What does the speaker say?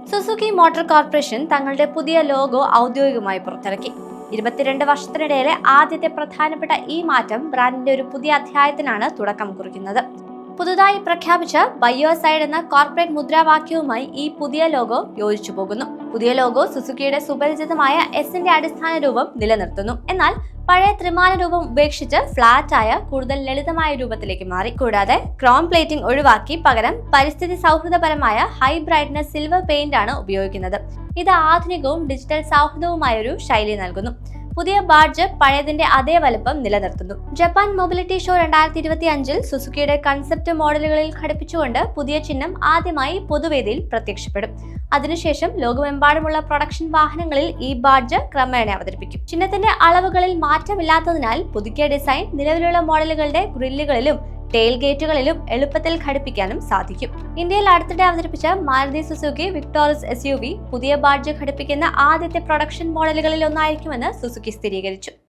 Suzuki motor corporation തങ്ങളുടെ പുതിയ logo ഔദ്യോഗികമായി പുറത്തിറക്കി. 22 വർഷത്തിനിടയിലെ ആദ്യത്തെ പ്രധാനപ്പെട്ട ഈ മാറ്റം ബ്രാൻഡിന്റെ ഒരു പുതിയ അധ്യായത്തിനാണ് തുടക്കം കുറിക്കുന്നത്. പുതുതായി പ്രഖ്യാപിച്ച ബയോസൈഡ് എന്ന കോർപ്പറേറ്റ് മുദ്രാവാക്യവുമായി ഈ പുതിയ ലോഗോ യോജിച്ചു പോകുന്നു. പുതിയ ലോഗോ സുസുക്കിയുടെ സുപരിചിതമായ എസിന്റെ അടിസ്ഥാന രൂപം നിലനിർത്തുന്നു. എന്നാൽ പഴയ ത്രിമാന രൂപം ഉപേക്ഷിച്ച് ഫ്ലാറ്റ് ആയ കൂടുതൽ ലളിതമായ രൂപത്തിലേക്ക് മാറി. കൂടാതെ ക്രോം പ്ലേറ്റിംഗ് ഒഴിവാക്കി പകരം പരിസ്ഥിതി സൗഹൃദപരമായ ഹൈ ബ്രൈറ്റ്നസ് സിൽവർ പെയിന്റ് ആണ് ഉപയോഗിക്കുന്നത്. ഇത് ആധുനികവും ഡിജിറ്റൽ സൗഹൃദവുമായ ഒരു ശൈലി നൽകുന്നു. പുതിയ ബാഡ്ജ് പഴയതിന്റെ അതേ വലുപ്പം നിലനിർത്തുന്നു. ജപ്പാൻ മൊബിലിറ്റി ഷോ 2025 സുസുക്കിയുടെ കൺസെപ്റ്റ് മോഡലുകളിൽ ഘടിപ്പിച്ചുകൊണ്ട് പുതിയ ചിഹ്നം ആദ്യമായി പൊതുവേദിയിൽ പ്രത്യക്ഷപ്പെടും. അതിനുശേഷം ലോകമെമ്പാടുമുള്ള പ്രൊഡക്ഷൻ വാഹനങ്ങളിൽ ഈ ബാഡ്ജ് ക്രമേണ അവതരിപ്പിക്കും. ചിഹ്നത്തിന്റെ അളവുകളിൽ മാറ്റമില്ലാത്തതിനാൽ പുതുക്കിയ ഡിസൈൻ നിലവിലുള്ള മോഡലുകളുടെ ഗ്രില്ലുകളിലും ടെയിൽ ഗേറ്റുകളിലും എളുപ്പത്തിൽ ഘടിപ്പിക്കാനും സാധിക്കും. ഇന്ത്യയിൽ അടുത്തിടെ അവതരിപ്പിച്ച മാരുതി സുസുക്കി വിക്ടോറിസ് SUV പുതിയ ബാഡ്ജ് ഘടിപ്പിക്കുന്ന ആദ്യത്തെ പ്രൊഡക്ഷൻ മോഡലുകളിൽ ഒന്നായിരിക്കുമെന്ന് സുസുക്കി സ്ഥിരീകരിച്ചു.